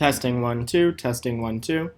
Testing 1 2, testing 1 2.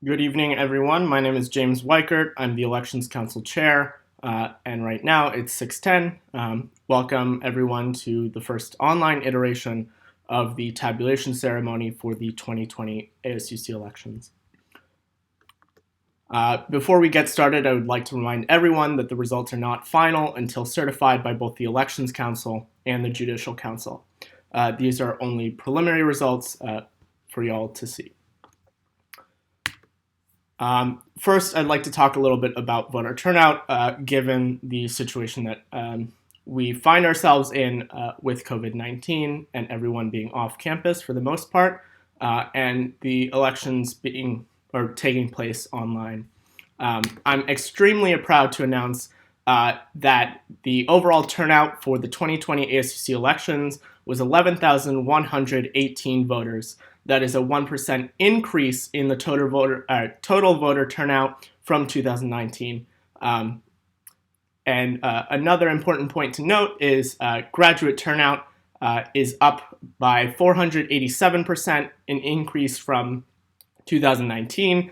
Good evening, everyone. My name is James Weichert. I'm the Elections Council Chair, and right now it's 6:10. Welcome, everyone, to the first online iteration of the tabulation ceremony for the 2020 ASUC elections. Before we get started, I would like to remind everyone that the results are not final until certified by both the Elections Council and the Judicial Council. These are only preliminary results for y'all to see. First, I'd like to talk a little bit about voter turnout, given the situation that we find ourselves in with COVID-19 and everyone being off campus for the most part, and the elections taking place online. I'm extremely proud to announce that the overall turnout for the 2020 ASUC elections was 11,118 voters. That is a 1% increase in the total voter turnout from 2019. Another important point to note is graduate turnout is up by 487%, an increase from 2019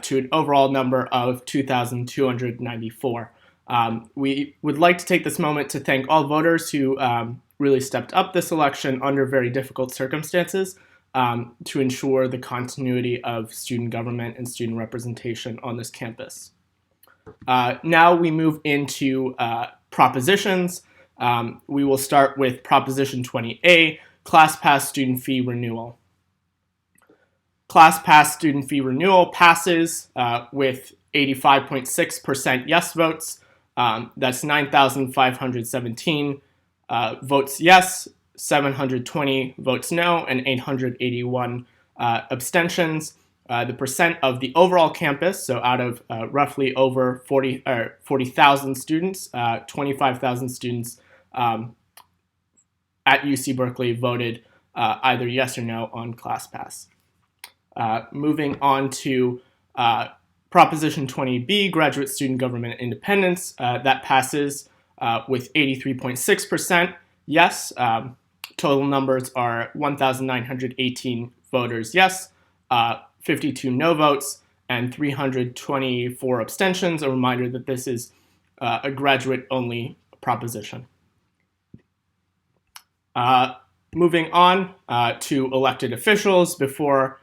to an overall number of 2,294. We would like to take this moment to thank all voters who really stepped up this election under very difficult circumstances to ensure the continuity of student government and student representation on this campus. Now we move into propositions. We will start with Proposition 20A, Class Pass Student Fee Renewal. Class Pass Student Fee Renewal passes with 85.6% yes votes. That's 9,517 votes yes, 720 votes no, and 881 abstentions. The percent of the overall campus, so out of roughly over 40,000 students, 25,000 students at UC Berkeley voted either yes or no on ClassPass. Moving on to Proposition 20B, Graduate Student Government Independence, that passes with 83.6% yes. Total numbers are 1,918 voters yes, 52 no votes, and 324 abstentions. A reminder that this is a graduate-only proposition. Moving on to elected officials, before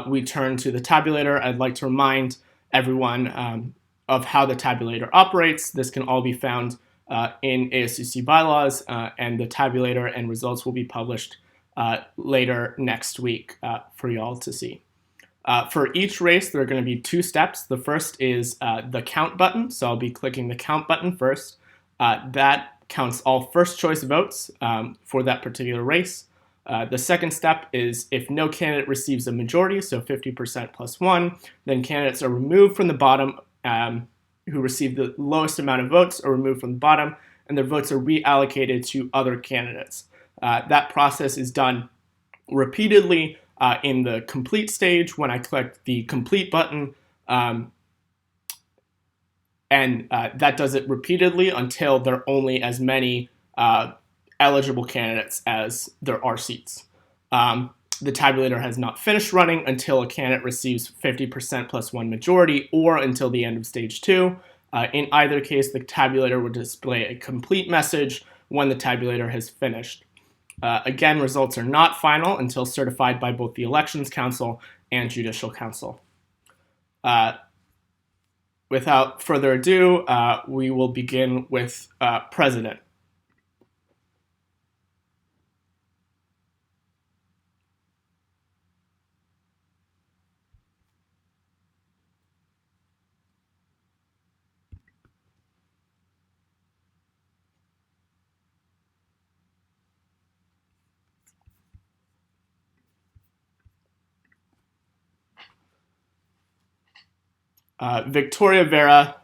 we turn to the tabulator, I'd like to remind everyone of how the tabulator operates. This can all be found in ASUC bylaws, and the tabulator and results will be published later next week for y'all to see. For each race, there are going to be two steps. The first is the count button, so I'll be clicking the count button first. That counts all first choice votes for that particular race. The second step is if no candidate receives a majority, so 50% plus one, then candidates are removed from the bottom who receive the lowest amount of votes are removed from the bottom, and their votes are reallocated to other candidates. That process is done repeatedly in the complete stage when I click the complete button, and that does it repeatedly until there are only as many eligible candidates as there are seats. The tabulator has not finished running until a candidate receives 50% plus one majority or until the end of stage two. In either case, the tabulator will display a complete message when the tabulator has finished. Again, results are not final until certified by both the Elections Council and Judicial Council. Without further ado, we will begin with President. Victoria Vera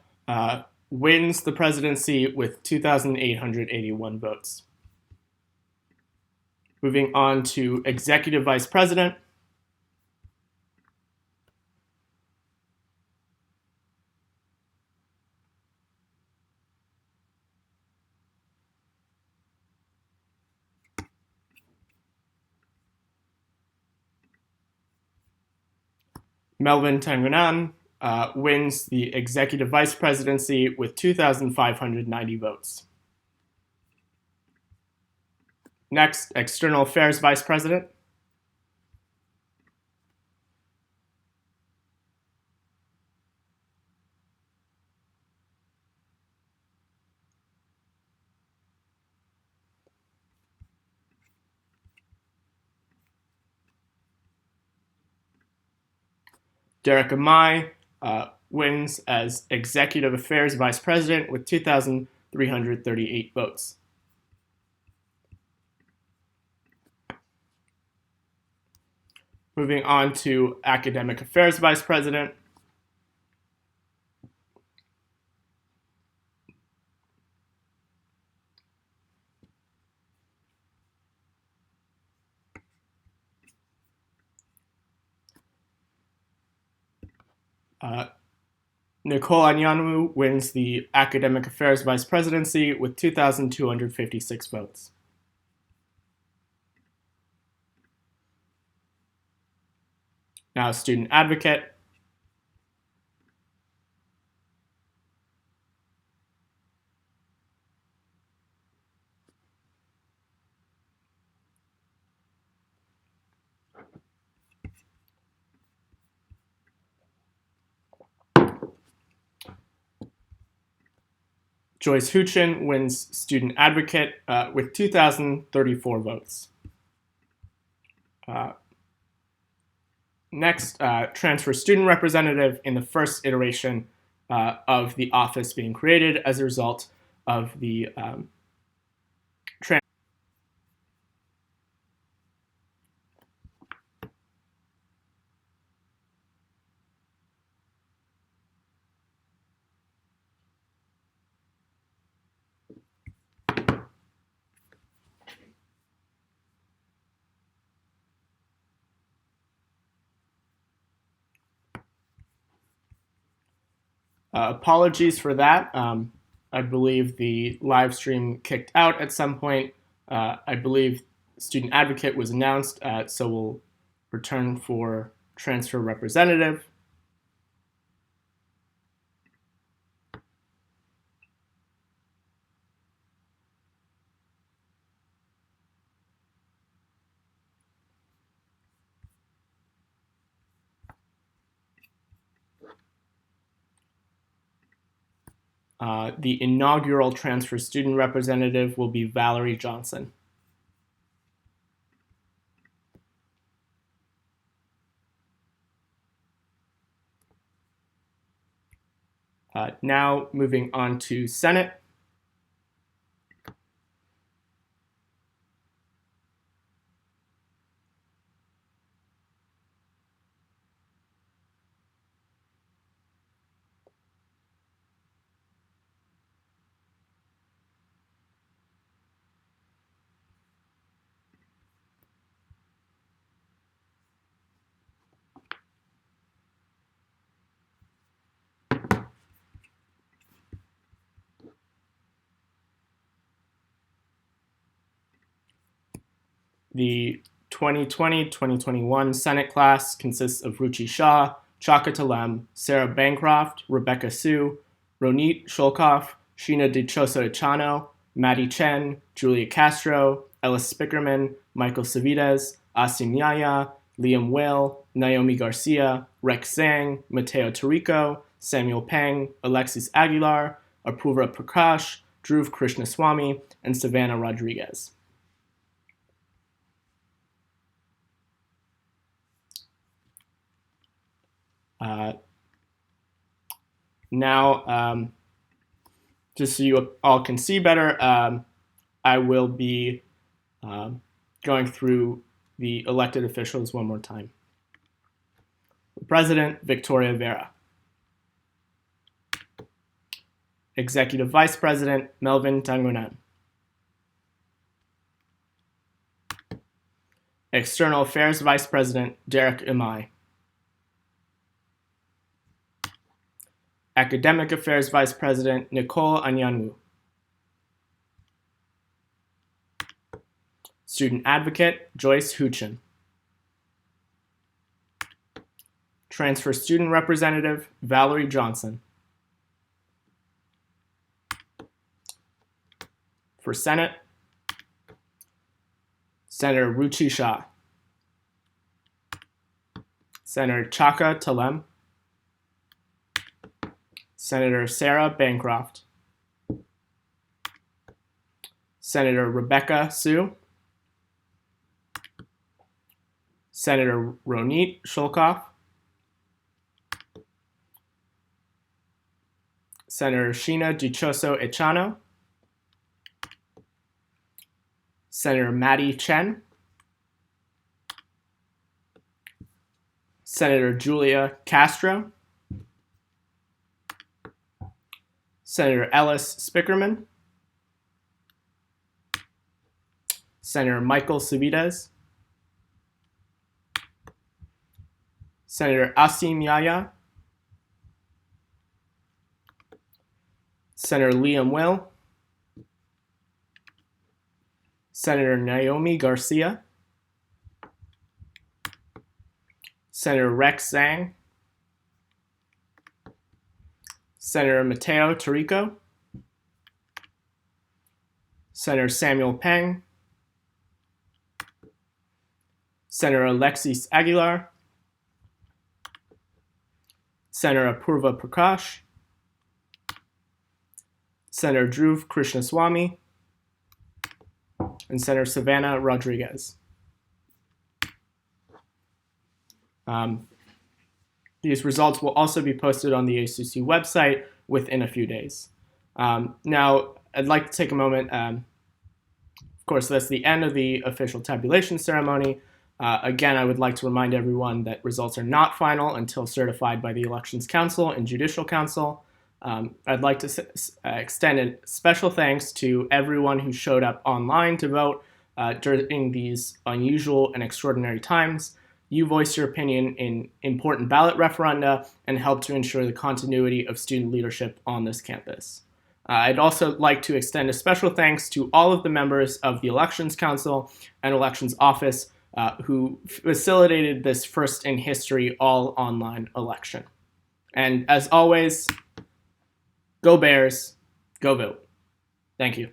wins the presidency with 2,881 votes. Moving on to Executive Vice President. Melvin Tangunan wins the Executive Vice Presidency with 2,590 votes. Next, External Affairs Vice President. Derek Amai wins as Executive Affairs Vice President with 2,338 votes. Moving on to Academic Affairs Vice President. Nicole Anyanwu wins the Academic Affairs Vice Presidency with 2,256 votes. Now, Student Advocate. Joyce Huchin wins Student Advocate with 2,034 votes. Next, Transfer Student Representative in the first iteration of the office being created as a result of the apologies for that. I believe the live stream kicked out at some point. I believe Student Advocate was announced, so we'll return for Transfer Representative. The inaugural Transfer Student Representative will be Valerie Johnson. Now moving on to Senate. The 2020-2021 Senate class consists of Ruchi Shah, Chaka Talem, Sarah Bancroft, Rebecca Sue, Ronit Sholkoff, Sheena DiCiosa Chano, Maddie Chen, Julia Castro, Ellis Spickerman, Michael Savides, Asim Yaya, Liam Whale, Naomi Garcia, Rex Zhang, Mateo Tarico, Samuel Peng, Alexis Aguilar, Apurva Prakash, Dhruv Krishnaswamy, and Savannah Rodriguez. Now, just so you all can see better, I will be going through the elected officials one more time. President, Victoria Vera. Executive Vice President, Melvin Tangunan. External Affairs Vice President, Derek Imai. Academic Affairs Vice President, Nicole Anyanwu. Student Advocate, Joyce Huchin. Transfer Student Representative Valerie Johnson. For Senate, Senator Ruchi Shah. Senator Chaka Talem. Senator Sarah Bancroft. Senator Rebecca Sue. Senator Ronit Shulkoff. Senator Sheena Dichoso Echano. Senator Maddie Chen. Senator Julia Castro. Senator Ellis Spickerman. Senator Michael Civides. Senator Asim Yahya. Senator Liam Will. Senator Naomi Garcia. Senator Rex Zhang. Senator Mateo Tarico. Senator Samuel Peng. Senator Alexis Aguilar. Senator Apurva Prakash. Senator Dhruv Krishnaswamy. And Senator Savannah Rodriguez. These results will also be posted on the ASUC website within a few days. Now, I'd like to take a moment. Of course, that's the end of the official tabulation ceremony. Again, I would like to remind everyone that results are not final until certified by the Elections Council and Judicial Council. I'd like to extend a special thanks to everyone who showed up online to vote during these unusual and extraordinary times. You voiced your opinion in important ballot referenda and helped to ensure the continuity of student leadership on this campus. I'd also like to extend a special thanks to all of the members of the Elections Council and Elections Office who facilitated this first in history all online election. And as always, go Bears, go vote. Thank you.